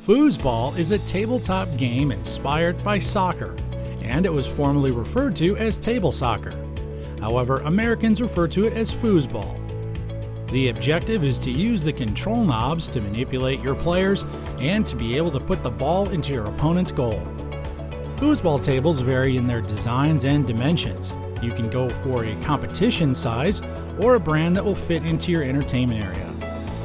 Foosball is a tabletop game inspired by soccer, and it was formerly referred to as table soccer. However, Americans refer to it as foosball. The objective is to use the control knobs to manipulate your players and to be able to put the ball into your opponent's goal. Foosball tables vary in their designs and dimensions. You can go for a competition size or a brand that will fit into your entertainment area.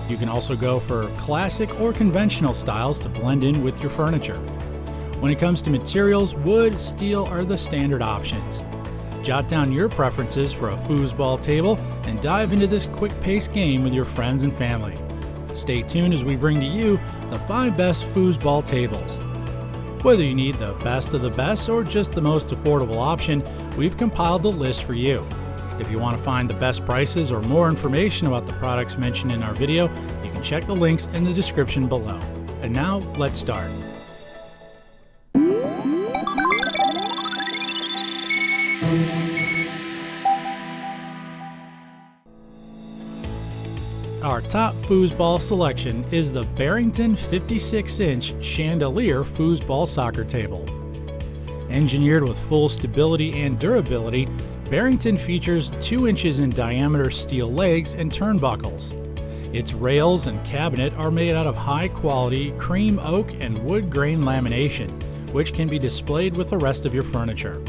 You can also go for classic or conventional styles to blend in with your furniture. When it comes to materials, wood, steel are the standard options. Jot down your preferences for a foosball table and dive into this quick-paced game with your friends and family. Stay tuned as we bring to you the 5 best foosball tables. Whether you need the best of the best or just the most affordable option, we've compiled a list for you. If you want to find the best prices or more information about the products mentioned in our video, you can check the links in the description below. And now, let's start. Our top foosball selection is the Barrington 56-inch Chandelier Foosball Soccer Table. Engineered with full stability and durability, Barrington features 2 inches in diameter steel legs and turnbuckles. Its rails and cabinet are made out of high-quality cream oak and wood grain lamination, which can be displayed with the rest of your furniture.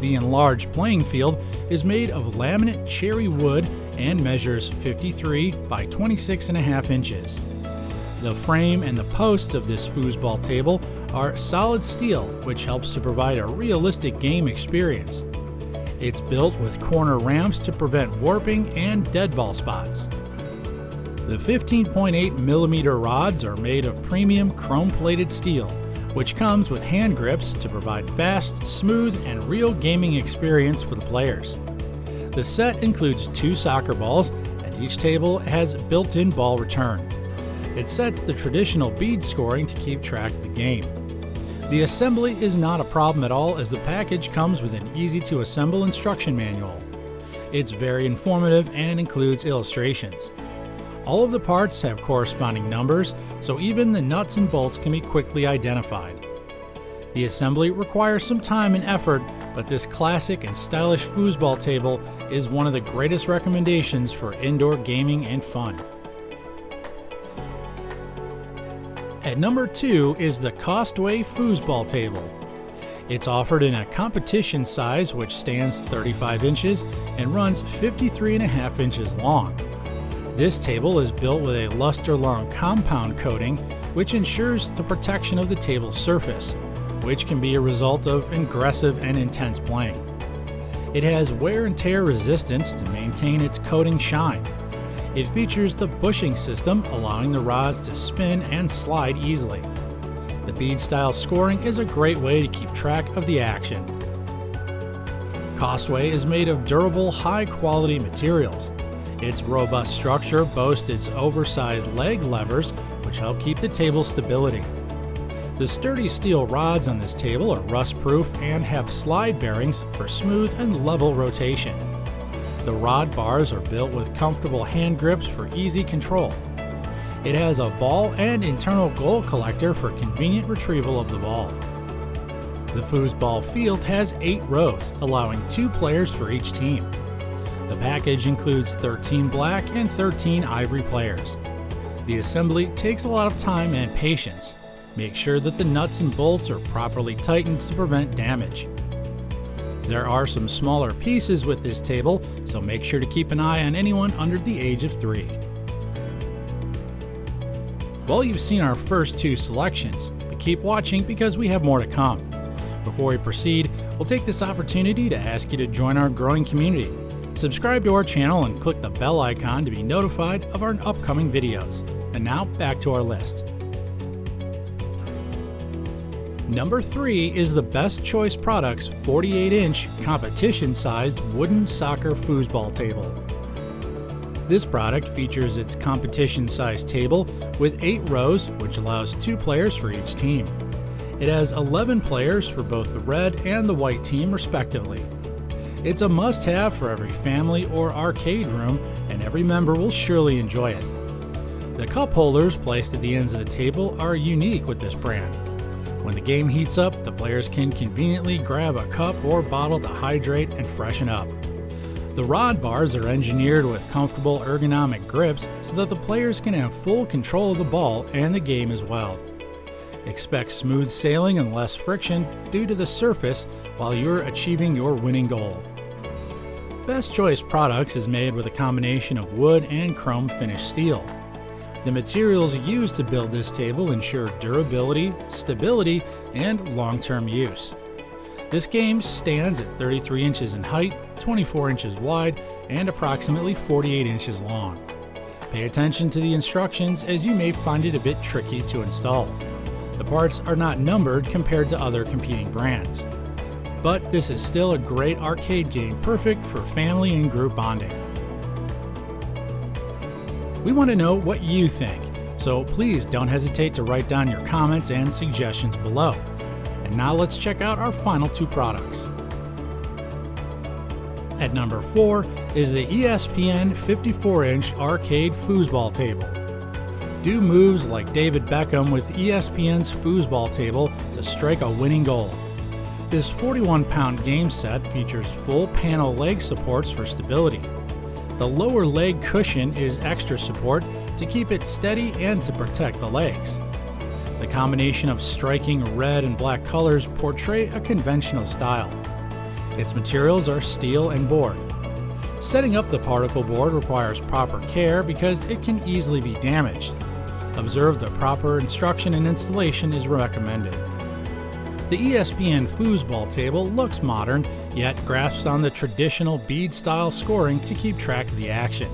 The enlarged playing field is made of laminate cherry wood and measures 53 by 26.5 inches. The frame and the posts of this foosball table are solid steel, which helps to provide a realistic game experience. It's built with corner ramps to prevent warping and dead ball spots. The 15.8mm rods are made of premium chrome-plated steel, which comes with hand grips to provide fast, smooth, and real gaming experience for the players. The set includes 2 soccer balls, and each table has built-in ball return. It sets the traditional bead scoring to keep track of the game. The assembly is not a problem at all, as the package comes with an easy-to-assemble instruction manual. It's very informative and includes illustrations. All of the parts have corresponding numbers, so even the nuts and bolts can be quickly identified. The assembly requires some time and effort, but this classic and stylish foosball table is one of the greatest recommendations for indoor gaming and fun. At number 2 is the Costway Foosball Table. It's offered in a competition size which stands 35 inches and runs 53.5 inches long. This table is built with a luster-long compound coating which ensures the protection of the table's surface, which can be a result of aggressive and intense playing. It has wear and tear resistance to maintain its coating shine. It features the bushing system, allowing the rods to spin and slide easily. The bead-style scoring is a great way to keep track of the action. Costway is made of durable, high-quality materials. Its robust structure boasts its oversized leg levers, which help keep the table's stability. The sturdy steel rods on this table are rust-proof and have slide bearings for smooth and level rotation. The rod bars are built with comfortable hand grips for easy control. It has a ball and internal goal collector for convenient retrieval of the ball. The foosball field has 8 rows, allowing 2 players for each team. The package includes 13 black and 13 ivory players. The assembly takes a lot of time and patience. Make sure that the nuts and bolts are properly tightened to prevent damage. There are some smaller pieces with this table, so make sure to keep an eye on anyone under the age of 3. Well, you've seen our first 2 selections, but keep watching because we have more to come. Before we proceed, we'll take this opportunity to ask you to join our growing community. Subscribe to our channel and click the bell icon to be notified of our upcoming videos. And now, back to our list. Number 3 is the Best Choice Products 48-inch competition-sized wooden soccer foosball table. This product features its competition-sized table with 8 rows, which allows 2 players for each team. It has 11 players for both the red and the white team, respectively. It's a must-have for every family or arcade room, and every member will surely enjoy it. The cup holders placed at the ends of the table are unique with this brand. When the game heats up, the players can conveniently grab a cup or bottle to hydrate and freshen up. The rod bars are engineered with comfortable ergonomic grips so that the players can have full control of the ball and the game as well. Expect smooth sailing and less friction due to the surface while you're achieving your winning goal. Best Choice Products is made with a combination of wood and chrome finished steel. The materials used to build this table ensure durability, stability, and long-term use. This game stands at 33 inches in height, 24 inches wide, and approximately 48 inches long. Pay attention to the instructions as you may find it a bit tricky to install. The parts are not numbered compared to other competing brands. But this is still a great arcade game perfect for family and group bonding. We want to know what you think, so please don't hesitate to write down your comments and suggestions below. And now let's check out our final two products. At number 4 is the ESPN 54-inch arcade foosball table. Do moves like David Beckham with ESPN's foosball table to strike a winning goal. This 41-pound game set features full panel leg supports for stability. The lower leg cushion is extra support to keep it steady and to protect the legs. The combination of striking red and black colors portray a conventional style. Its materials are steel and board. Setting up the particle board requires proper care because it can easily be damaged. Observe the proper instruction and installation is recommended. The ESPN Foosball Table looks modern, yet grasps on the traditional bead-style scoring to keep track of the action.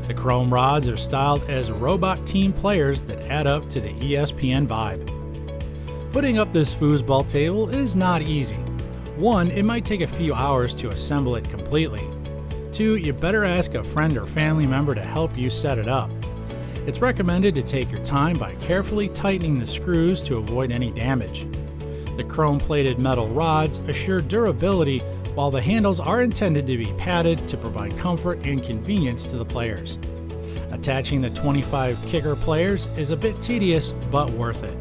The chrome rods are styled as robot team players that add up to the ESPN vibe. Putting up this foosball table is not easy. 1, it might take a few hours to assemble it completely. 2, you better ask a friend or family member to help you set it up. It's recommended to take your time by carefully tightening the screws to avoid any damage. The chrome-plated metal rods assure durability, while the handles are intended to be padded to provide comfort and convenience to the players. Attaching the 25 kicker players is a bit tedious, but worth it.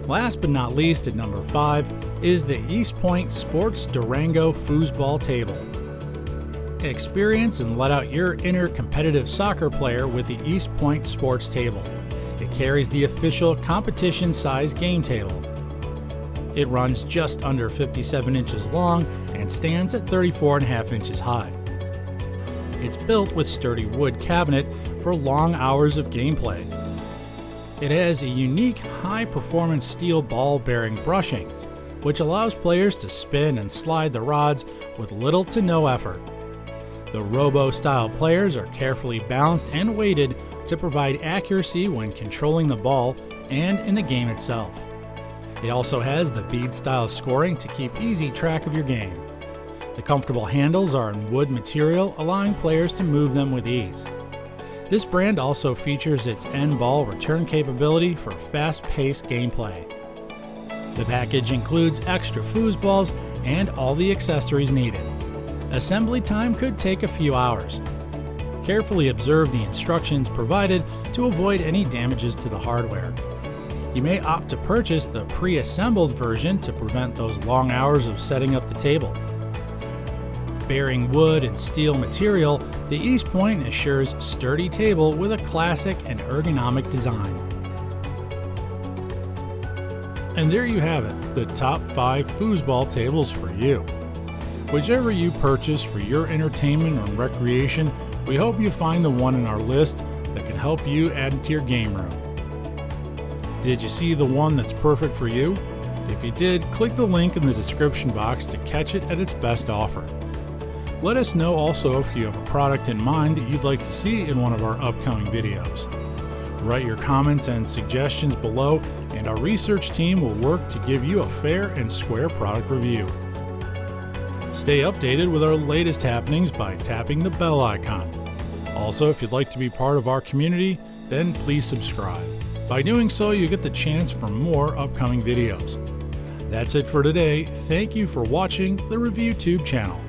Last but not least, at number 5 is the EastPoint Sports Durango Foosball Table. Experience and let out your inner competitive soccer player with the EastPoint Sports Table. It carries the official competition-size game table. It runs just under 57 inches long and stands at 34.5 inches high. It's built with sturdy wood cabinet for long hours of gameplay. It has a unique high-performance steel ball-bearing brushings, which allows players to spin and slide the rods with little to no effort. The robo-style players are carefully balanced and weighted to provide accuracy when controlling the ball and in the game itself. It also has the bead-style scoring to keep easy track of your game. The comfortable handles are in wood material, allowing players to move them with ease. This brand also features its end ball return capability for fast-paced gameplay. The package includes extra foosballs and all the accessories needed. Assembly time could take a few hours. Carefully observe the instructions provided to avoid any damages to the hardware. You may opt to purchase the pre-assembled version to prevent those long hours of setting up the table. Bearing wood and steel material, the EastPoint assures sturdy table with a classic and ergonomic design. And there you have it, the top 5 foosball tables for you. Whichever you purchase for your entertainment or recreation, we hope you find the one in our list that can help you add it to your game room. Did you see the one that's perfect for you? If you did, click the link in the description box to catch it at its best offer. Let us know also if you have a product in mind that you'd like to see in one of our upcoming videos. Write your comments and suggestions below, and our research team will work to give you a fair and square product review. Stay updated with our latest happenings by tapping the bell icon. Also, if you'd like to be part of our community, then please subscribe. By doing so, you get the chance for more upcoming videos. That's it for today. Thank you for watching the ReviewTube channel.